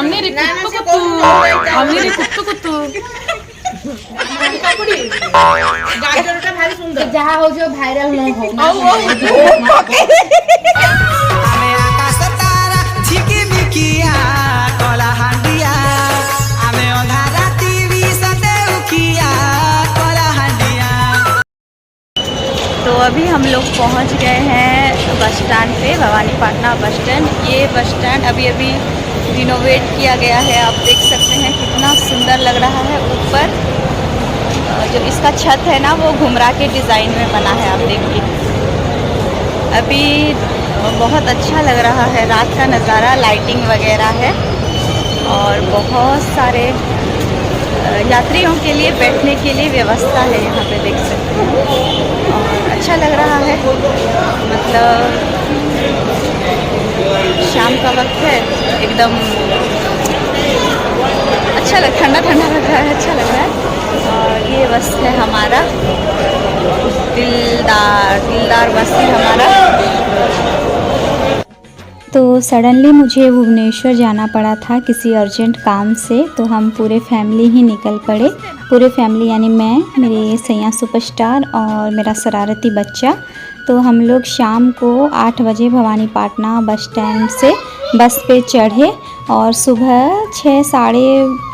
ଅନ୍ନେରେ କୁତୁ କୁତୁ ଗାଜରଟା ଭାରି ସୁନ୍ଦର ଯାହା ହଉଛି ଭାଇରାଲ ନ ହଉ ଆମେ ଆକାଶ ତାରା ଝିକି ମିକିଆ କଳା ହାଣ୍ଡିଆ ଆମେ ଅଧା ରାତି ବି ସତେ उखिया कला हांडिया। तो अभी हम लोग पहुंच गए हैं बस स्टैंड पे, भवानीपाटना बस स्टैंड। ये बस स्टैंड अभी अभी रिनोवेट किया गया है, आप देख सकते हैं कितना सुंदर लग रहा है। ऊपर जो इसका छत है ना वो घुमरा के डिज़ाइन में बना है, आप देखिए अभी बहुत अच्छा लग रहा है। रात का नज़ारा, लाइटिंग वगैरह है और बहुत सारे यात्रियों के लिए बैठने के लिए व्यवस्था है यहाँ पे, देख सकते हैं। और अच्छा लग रहा है, मतलब शाम का वक्त है, एकदम अच्छा ठंडा ठंडा लग रहा है, अच्छा लग रहा है। और ये बस है हमारा दिलदार बस है हमारा। तो सडनली मुझे भुवनेश्वर जाना पड़ा था किसी अर्जेंट काम से, तो हम पूरे फैमिली ही निकल पड़े। पूरे फैमिली यानी मैं, मेरे सैया सुपरस्टार और मेरा शरारती बच्चा। तो हम लोग शाम को 8 बजे भवानीपाटना बस स्टैंड से बस पे चढ़े और सुबह 6 साढ़े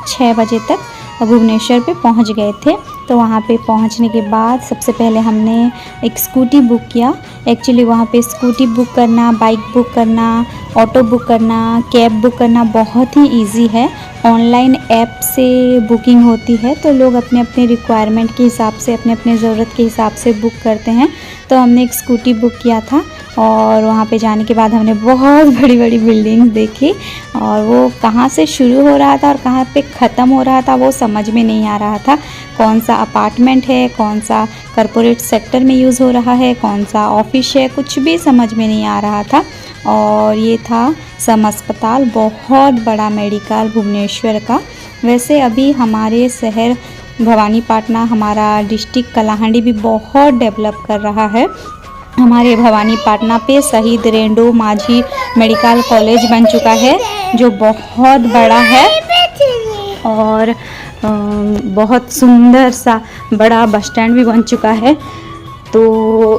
6 बजे तक भुवनेश्वर पे पहुंच गए थे। तो वहाँ पे पहुँचने के बाद सबसे पहले हमने एक स्कूटी बुक किया। एक्चुअली वहाँ पे स्कूटी बुक करना, बाइक बुक करना, ऑटो बुक करना, कैब बुक करना बहुत ही इजी है। ऑनलाइन ऐप से बुकिंग होती है, तो लोग अपने अपने रिक्वायरमेंट के हिसाब से, अपने अपने ज़रूरत के हिसाब से बुक करते हैं। तो हमने एक स्कूटी बुक किया था और वहाँ पे जाने के बाद हमने बहुत बड़ी बड़ी बिल्डिंग देखी और वो कहाँ से शुरू हो रहा था और कहाँ पे ख़त्म हो रहा था वो समझ में नहीं आ रहा था। कौन सा अपार्टमेंट है, कौन सा कॉरपोरेट सेक्टर में यूज़ हो रहा है, कौन सा ऑफिस है, कुछ भी समझ में नहीं आ रहा था। और ये था सम अस्पताल, बहुत बड़ा मेडिकल भुवनेश्वर का। वैसे अभी हमारे शहर भवानीपाटना, हमारा डिस्ट्रिक्ट कलाहांडी भी बहुत डेवलप कर रहा है। हमारे भवानीपाटना पे शहीद रेंडो माझी मेडिकल कॉलेज बन चुका है जो बहुत बड़ा है और बहुत सुंदर सा बड़ा बस स्टैंड भी बन चुका है। तो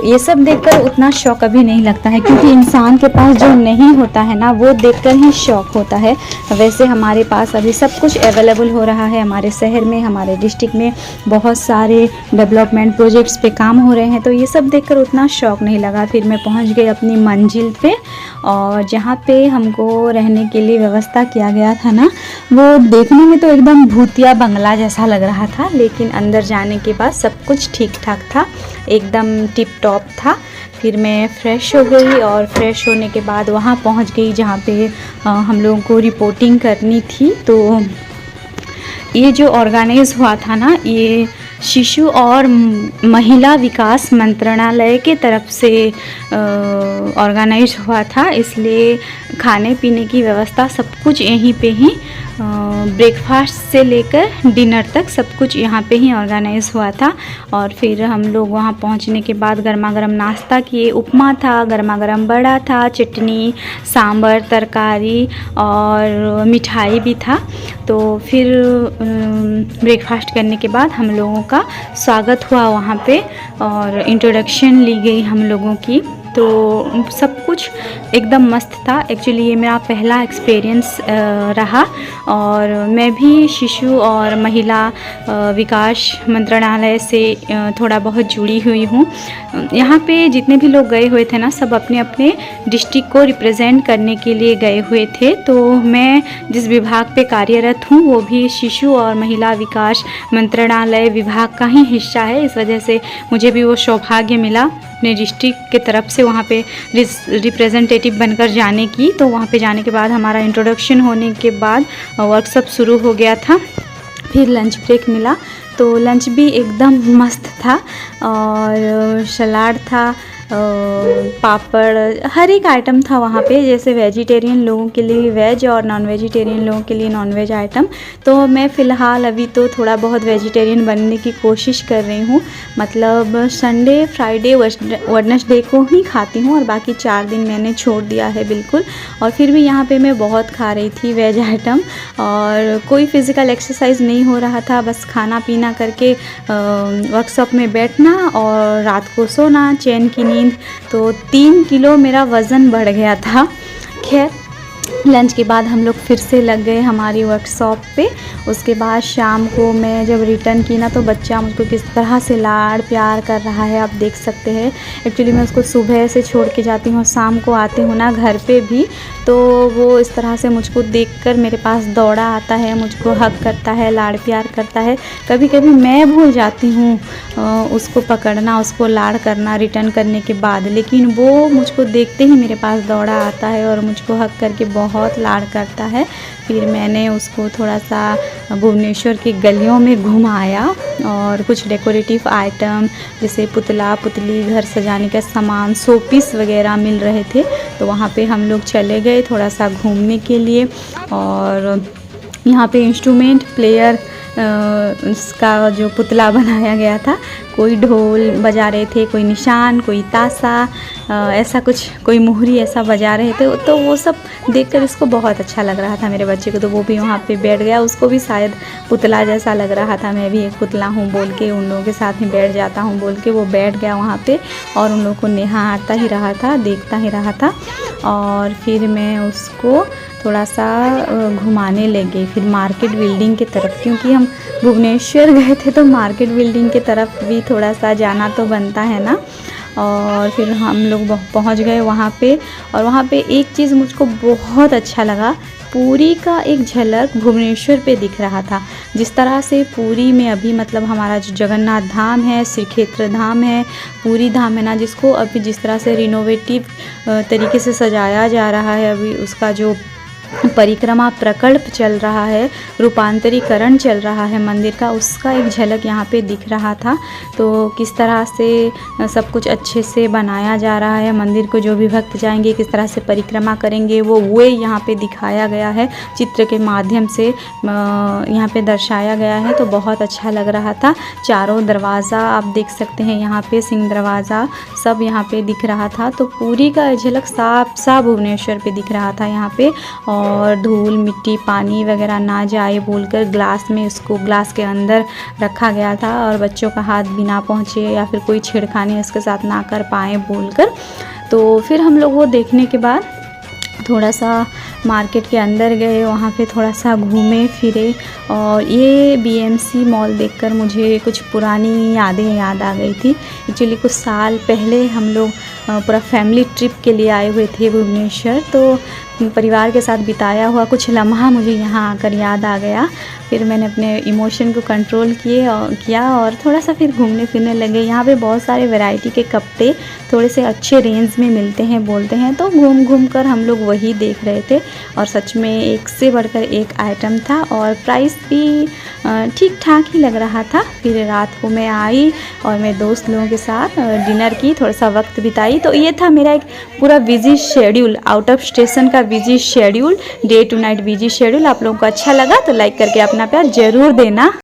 ये सब देखकर उतना शौक अभी नहीं लगता है, क्योंकि इंसान के पास जो नहीं होता है ना वो देखकर ही शौक होता है। वैसे हमारे पास अभी सब कुछ अवेलेबल हो रहा है हमारे शहर में, हमारे डिस्ट्रिक्ट में बहुत सारे डेवलपमेंट प्रोजेक्ट्स पे काम हो रहे हैं, तो ये सब देखकर उतना शौक नहीं लगा। फिर मैं पहुंच गई अपनी मंजिल पे और जहाँ पे हमको रहने के लिए व्यवस्था किया गया था ना, वो देखने में तो एकदम भूतिया बंगला जैसा लग रहा था, लेकिन अंदर जाने के बाद सब कुछ ठीक ठाक था, एकदम टिप टॉप था। फिर मैं फ़्रेश हो गई और फ्रेश होने के बाद वहाँ पहुँच गई जहाँ पे हम लोगों को रिपोर्टिंग करनी थी। तो ये जो ऑर्गेनाइज हुआ था ना, ये शिशु और महिला विकास मंत्रालय के तरफ से ऑर्गेनाइज हुआ था, इसलिए खाने पीने की व्यवस्था सब कुछ यहीं पे ही, ब्रेकफास्ट से लेकर डिनर तक सब कुछ यहाँ पे ही ऑर्गेनाइज हुआ था। और फिर हम लोग वहाँ पहुँचने के बाद गर्मा गर्म नाश्ता किए, उपमा था, गर्मा गर्म बड़ा था, चटनी, सांभर, तरकारी और मिठाई भी था। तो फिर ब्रेकफास्ट करने के बाद हम लोगों का स्वागत हुआ वहाँ पे और इंट्रोडक्शन ली गई हम लोगों की। तो सब कुछ एकदम मस्त था। एक्चुअली ये मेरा पहला एक्सपीरियंस रहा और मैं भी शिशु और महिला विकास मंत्रालय से थोड़ा बहुत जुड़ी हुई हूँ। यहाँ पे जितने भी लोग गए हुए थे ना, सब अपने अपने डिस्ट्रिक्ट को रिप्रेजेंट करने के लिए गए हुए थे। तो मैं जिस विभाग पे कार्यरत हूँ वो भी शिशु और महिला विकास मंत्रालय विभाग का ही हिस्सा है, इस वजह से मुझे भी वो सौभाग्य मिला अपने डिस्ट्रिक्ट के तरफ से वहाँ पे रिप्रेजेंटेटिव बनकर जाने की। तो वहाँ पे जाने के बाद हमारा इंट्रोडक्शन होने के बाद वर्कशॉप शुरू हो गया था। फिर लंच ब्रेक मिला, तो लंच भी एकदम मस्त था और सलाद था, पापड़, हर एक आइटम था वहाँ पे, जैसे वेजिटेरियन लोगों के लिए वेज और नॉन वेजिटेरियन लोगों के लिए नॉन वेज आइटम। तो मैं फ़िलहाल अभी तो थोड़ा बहुत वेजिटेरियन बनने की कोशिश कर रही हूँ, मतलब संडे, फ्राइडे, वेडनेसडे को ही खाती हूँ और बाकी 4 दिन मैंने छोड़ दिया है बिल्कुल। और फिर भी यहाँ पे मैं बहुत खा रही थी वेज आइटम और कोई फ़िज़िकल एक्सरसाइज नहीं हो रहा था, बस खाना पीना करके वर्कशॉप में बैठना और रात को सोना, चैन की नींद। तो 3 किलो मेरा वज़न बढ़ गया था। खैर लंच के बाद हम लोग फिर से लग गए हमारी वर्कशॉप पे। उसके बाद शाम को मैं जब रिटर्न की ना, तो बच्चा मुझको किस तरह से लाड़ प्यार कर रहा है आप देख सकते हैं। एक्चुअली मैं उसको सुबह से छोड़ के जाती हूँ, शाम को आती हूँ ना घर पे भी, तो वो इस तरह से मुझको देखकर मेरे पास दौड़ा आता है, मुझको हग करता है, लाड़ प्यार करता है। कभी कभी मैं भूल जाती हूँ उसको पकड़ना, उसको लाड़ करना रिटर्न करने के बाद, लेकिन वो मुझको देखते ही मेरे पास दौड़ा आता है और मुझको हग करके बहुत लाड़ करता है। फिर मैंने उसको थोड़ा सा भुवनेश्वर की गलियों में घुमाया और कुछ डेकोरेटिव आइटम जैसे पुतला पुतली, घर सजाने का सामान, शो पीस वगैरह मिल रहे थे, तो वहाँ पे हम लोग चले गए थोड़ा सा घूमने के लिए। और यहाँ पे इंस्ट्रूमेंट प्लेयर उसका जो पुतला बनाया गया था, कोई ढोल बजा रहे थे, कोई निशान, कोई ताशा, ऐसा कुछ, कोई मुहरी ऐसा बजा रहे थे। तो वो सब देखकर इसको बहुत अच्छा लग रहा था मेरे बच्चे को, तो वो भी वहाँ पे बैठ गया। उसको भी शायद पुतला जैसा लग रहा था, मैं भी एक पुतला हूँ बोल के उन लोगों के साथ ही बैठ जाता हूँ बोल के वो बैठ गया वहाँ पे और उन लोगों को निहारता ही रहा था, देखता ही रहा था। और फिर मैं उसको थोड़ा सा घुमाने लगे फिर मार्केट बिल्डिंग की तरफ, क्योंकि हम भुवनेश्वर गए थे तो मार्केट बिल्डिंग की तरफ भी थोड़ा सा जाना तो बनता है ना। और फिर हम लोग पहुंच गए वहाँ पे, और वहाँ पे एक चीज़ मुझको बहुत अच्छा लगा, पुरी का एक झलक भुवनेश्वर पे दिख रहा था। जिस तरह से पुरी में अभी मतलब हमारा जो जगन्नाथ धाम है, श्री क्षेत्र धाम है, पुरी धाम है ना, जिसको अभी जिस तरह से रिनोवेटिव तरीके से सजाया जा रहा है, अभी उसका जो परिक्रमा प्रकल्प चल रहा है, रूपांतरीकरण चल रहा है मंदिर का, उसका एक झलक यहाँ पे दिख रहा था। तो किस तरह से सब कुछ अच्छे से बनाया जा रहा है, मंदिर को जो भी भक्त जाएंगे किस तरह से परिक्रमा करेंगे, वो यहाँ पे दिखाया गया है, चित्र के माध्यम से यहाँ पे दर्शाया गया है। तो बहुत अच्छा लग रहा था। चारों दरवाज़ा आप देख सकते हैं, यहाँ पे सिंह दरवाज़ा सब यहाँ पे दिख रहा था। तो पूरी का झलक साफ साफ भुवनेश्वर पे दिख रहा था यहाँ पे। और धूल मिट्टी पानी वगैरह ना जाए बोलकर ग्लास में, उसको ग्लास के अंदर रखा गया था और बच्चों का हाथ भी ना पहुँचे या फिर कोई छेड़खानी उसके साथ ना कर पाए बोलकर। तो फिर हम लोग वो देखने के बाद थोड़ा सा मार्केट के अंदर गए, वहाँ पे थोड़ा सा घूमे फिरे। और ये बीएमसी मॉल देखकर मुझे कुछ पुरानी यादें याद आ गई थी। एक्चुअली कुछ साल पहले हम लोग पूरा फैमिली ट्रिप के लिए आए हुए थे भुवनेश्वर, तो परिवार के साथ बिताया हुआ कुछ लम्हा मुझे यहाँ आकर याद आ गया। फिर मैंने अपने इमोशन को कंट्रोल किया और थोड़ा सा फिर घूमने फिरने लगे। यहाँ पे बहुत सारे वैरायटी के कपड़े थोड़े से अच्छे रेंज में मिलते हैं बोलते हैं, तो घूम घूम कर हम लोग वही देख रहे थे। और सच में एक से बढ़कर एक आइटम था और प्राइस भी ठीक ठाक ही लग रहा था। फिर रात को मैं आई और मैं दोस्त लोगों के साथ डिनर की, थोड़ा सा वक्त बिताई। तो ये था मेरा एक पूरा busy schedule, out of station का busy schedule, day to night busy schedule. आप लोगों को अच्छा लगा तो लाइक करके अपना प्यार ज़रूर देना।